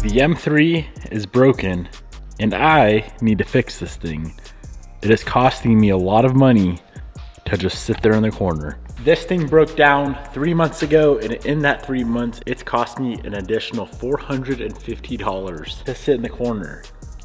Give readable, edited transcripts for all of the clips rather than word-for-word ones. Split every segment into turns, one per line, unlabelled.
The M3 is broken and I need to fix this thing. It is costing me a lot of money to just sit there in the corner. This thing broke down 3 months ago, and in that 3 months, it's cost me an additional $450 to sit in the corner.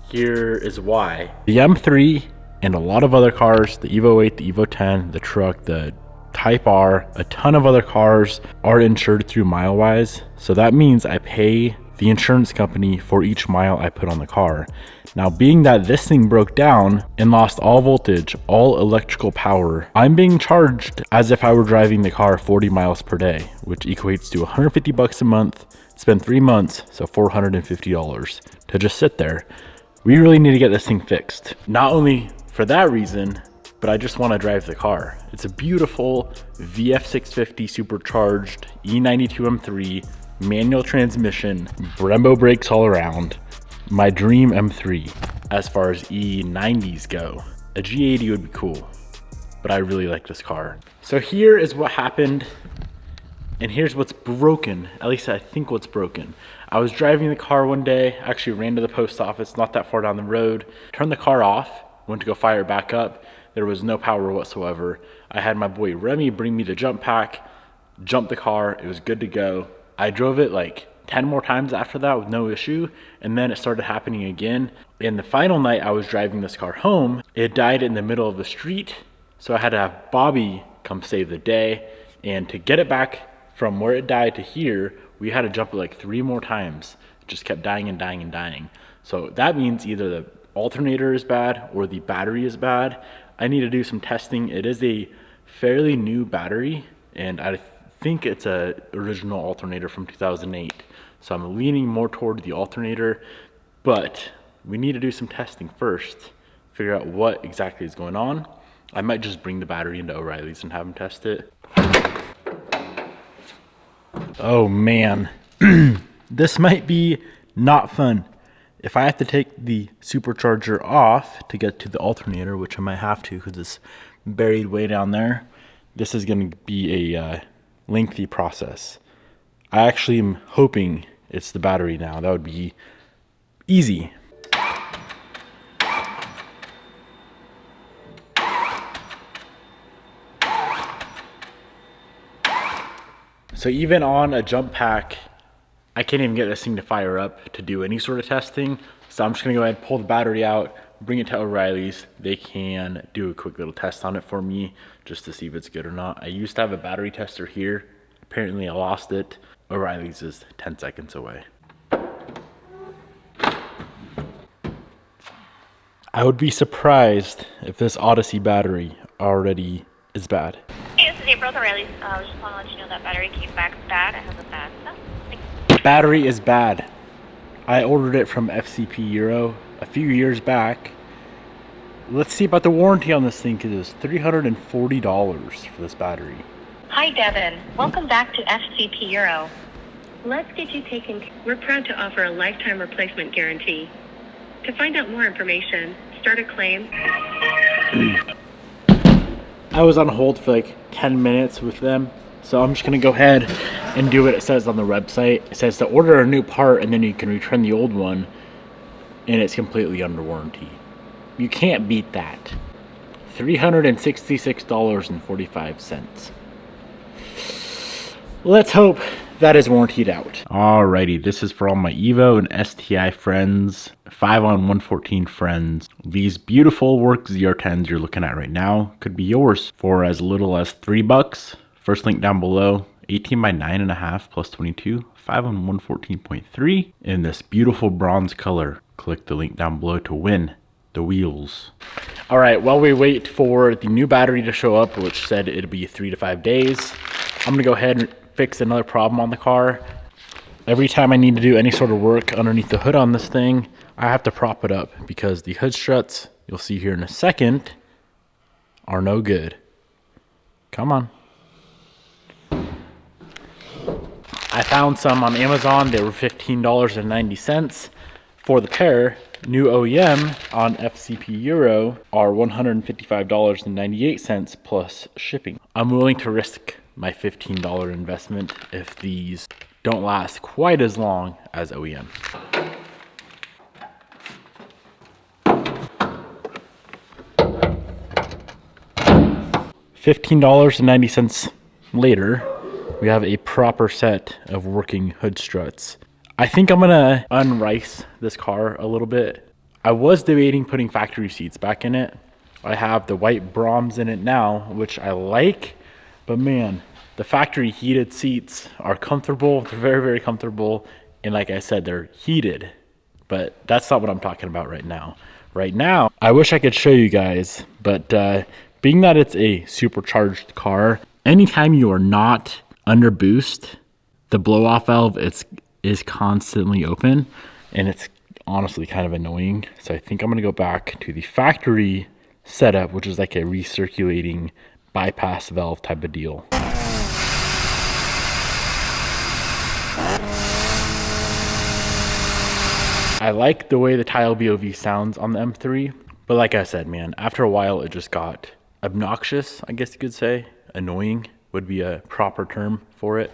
Here is why. The M3 and a lot of other cars, the Evo 8, the Evo 10, the truck, the Type R, a ton of other cars are insured through Milewise. So that means I pay the insurance company for each mile I put on the car. Now, being that this thing broke down and lost all voltage, all electrical power, I'm being charged as if I were driving the car 40 miles per day, which equates to 150 bucks a month. It's been 3 months, so $450 to just sit there. We really need to get this thing fixed. Not only for that reason, but I just want to drive the car. It's a beautiful VF650 supercharged E92 M3, manual transmission, Brembo brakes all around. My dream M3 as far as E90s go. A G80 would be cool, but I really like this car. So here is what happened, and here's what's broken. At least I think what's broken. I was driving the car one day, actually ran to the post office, not that far down the road, turned the car off, went to go fire it back up. There was no power whatsoever. I had my boy Remy bring me the jump pack, jumped the car, it was good to go. I drove it like 10 more times after that with no issue, and then it started happening again. And the final night I was driving this car home, it died in the middle of the street, so I had to have Bobby come save the day. And to get it back from where it died to here, we had to jump it like 3 more times. It just kept dying and dying and dying. So that means either the alternator is bad or the battery is bad. I need to do some testing. It is a fairly new battery, and I think it's a original alternator from 2008. So I'm leaning more toward the alternator, but we need to do some testing first, figure out what exactly is going on. I might just bring the battery into O'Reilly's and have them test it. Oh man, this might be not fun. If I have to take the supercharger off to get to the alternator, which I might have to because it's buried way down there, this is going to be a lengthy process. I actually am hoping it's the battery now. That would be easy. So even on a jump pack, I can't even get this thing to fire up to do any sort of testing. So I'm just gonna go ahead and pull the battery out, bring it to O'Reilly's. They can do a quick little test on it for me just to see if it's good or not. I used to have a battery tester here. Apparently I lost it. O'Reilly's is 10 seconds away. I would be surprised if this Odyssey battery already is bad.
Hey, this is April with O'Reilly's. I just want to let you know that battery came back bad. It has a bad stuff.
Battery is bad. I ordered it from FCP Euro a few years back. Let's see about the warranty on this thing, because it was $340 for this battery.
Hi, Devin. Welcome back to FCP Euro. Let's get you taken. We're proud to offer a lifetime replacement guarantee. To find out more information, start a claim.
I was on hold for like 10 minutes with them, so I'm just gonna go ahead and do what it says on the website. It says to order a new part and then you can return the old one, and it's completely under warranty. You can't beat that. $366.45. Let's hope that is warrantied out. Alrighty, this is for all my Evo and STI friends, 5 on 114 friends. These beautiful work ZR10s you're looking at right now could be yours for as little as $3. First link down below, 18 by 9.5 plus 22, 5 on 114.3 in this beautiful bronze color. Click the link down below to win the wheels. All right, while we wait for the new battery to show up, which said it'd be 3 to 5 days, I'm gonna go ahead and fix another problem on the car. Every time I need to do any sort of work underneath the hood on this thing, I have to prop it up because the hood struts, you'll see here in a second, are no good. Come on. I found some on Amazon. They were $15.90 for the pair. New OEM on FCP Euro are $155.98 plus shipping. I'm willing to risk my $15 investment if these don't last quite as long as OEM. $15.90 later, we have a proper set of working hood struts. I think I'm gonna unrice this car a little bit. I was debating putting factory seats back in it. I have the white Brahms in it now, which I like, but man, the factory heated seats are comfortable. They're very, very comfortable. And like I said, they're heated, but that's not what I'm talking about right now. Right now, I wish I could show you guys, but being that it's a supercharged car, anytime you are not under boost, the blow off valve is constantly open, and it's honestly kind of annoying. So I think I'm gonna go back to the factory setup, which is like a recirculating bypass valve type of deal. I like the way the tile BOV sounds on the M3, but like I said, man, after a while it just got obnoxious, I guess you could say. Annoying would be a proper term for it.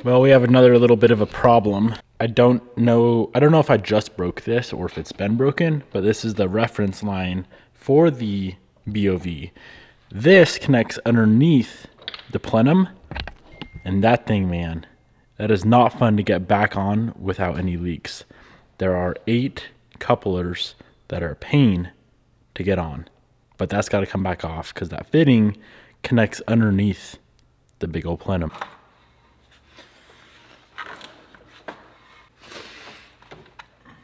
Well, we have another little bit of a problem. I don't know if I just broke this or if it's been broken, but this is the reference line for the BOV. This connects underneath the plenum, and that thing, man, that is not fun to get back on without any leaks. There are 8 couplers that are a pain to get on, but that's got to come back off because that fitting connects underneath the big old plenum.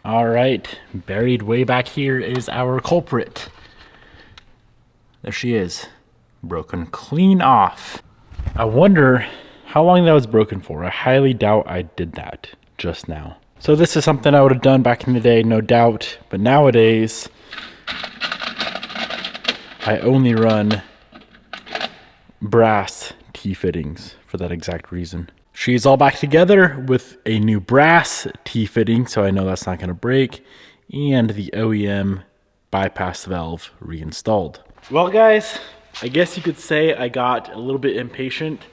All right, buried way back here is our culprit. There she is, broken clean off. I wonder how long that was broken for. I highly doubt I did that just now. So this is something I would have done back in the day, no doubt, but nowadays I only run brass T-fittings for that exact reason. She's all back together with a new brass T-fitting, so I know that's not going to break, and the OEM bypass valve reinstalled. Well, guys, I guess you could say I got a little bit impatient,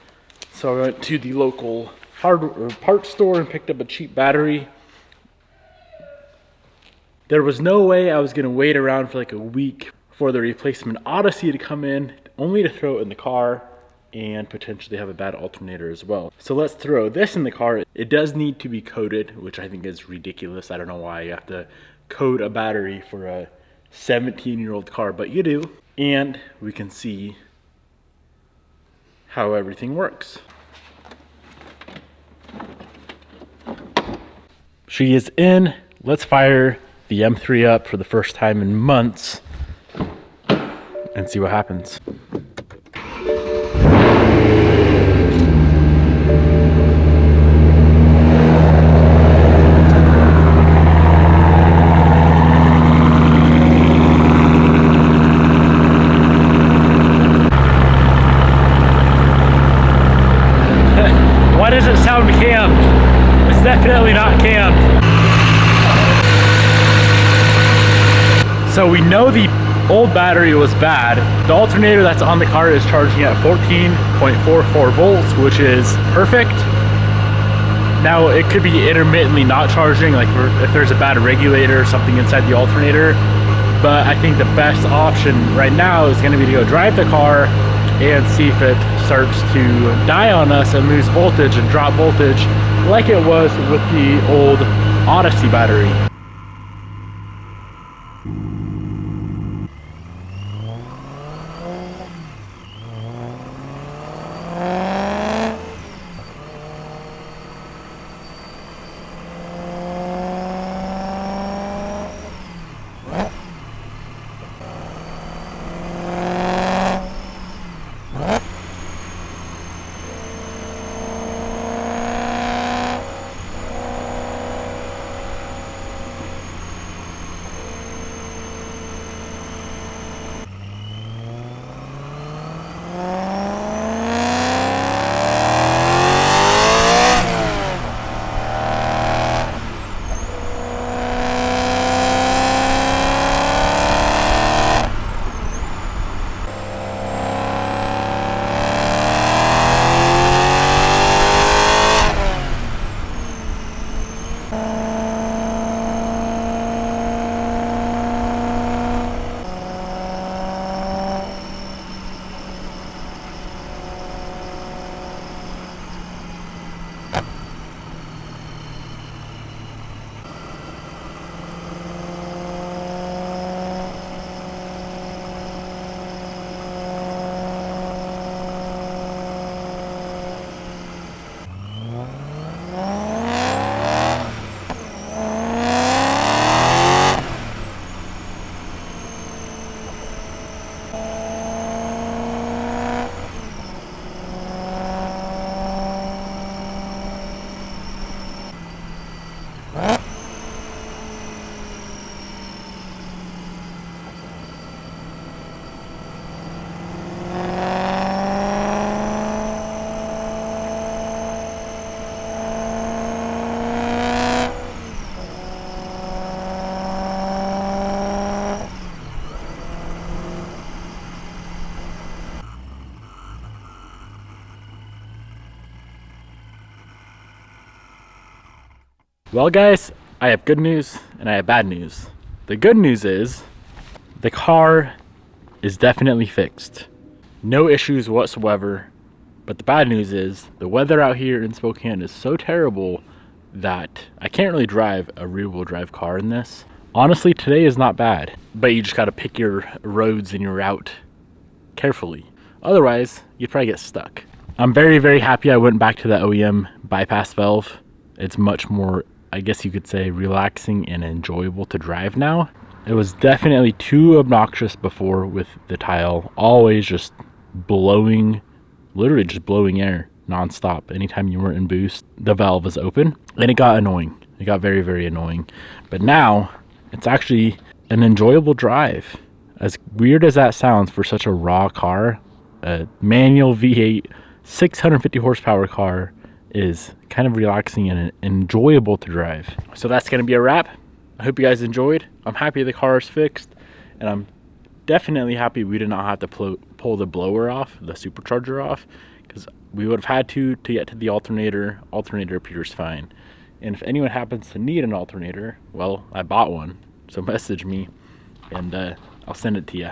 so I went to the local parts store and picked up a cheap battery. There was no way I was going to wait around for like a week for the replacement Odyssey to come in, only to throw it in the car and potentially have a bad alternator as well. So let's throw this in the car. It does need to be coated, which I think is ridiculous. I don't know why you have to coat a battery for a 17-year-old car, but you do. And we can see how everything works. She is in. Let's fire the M3 up for the first time in months and see what happens. Why does it sound cammed? It's definitely not cammed. So we know the old battery was bad. The alternator that's on the car is charging at 14.44 volts, which is perfect. Now it could be intermittently not charging, like if there's a bad regulator or something inside the alternator. But I think the best option right now is going to be to go drive the car and see if it starts to die on us and lose voltage and drop voltage like it was with the old Odyssey battery. Well guys, I have good news and I have bad news. The good news is the car is definitely fixed. No issues whatsoever. But the bad news is the weather out here in Spokane is so terrible that I can't really drive a rear-wheel drive car in this. Honestly, today is not bad, but you just gotta pick your roads and your route carefully. Otherwise, you'd probably get stuck. I'm very, very happy I went back to the OEM bypass valve. It's much more, I guess you could say, relaxing and enjoyable to drive now. It was definitely too obnoxious before with the tile, always just blowing, literally just blowing air non-stop. Anytime you weren't in boost, the valve was open, and it got annoying. It got very, very annoying. But now it's actually an enjoyable drive. As weird as that sounds for such a raw car, a manual V8 650 horsepower car is kind of relaxing and enjoyable to drive. So that's gonna be a wrap. I hope you guys enjoyed. I'm happy the car is fixed, and I'm definitely happy we did not have to pull the blower off, the supercharger off, because we would have had to get to the alternator. Alternator appears fine. And if anyone happens to need an alternator, well, I bought one. So message me and I'll send it to you.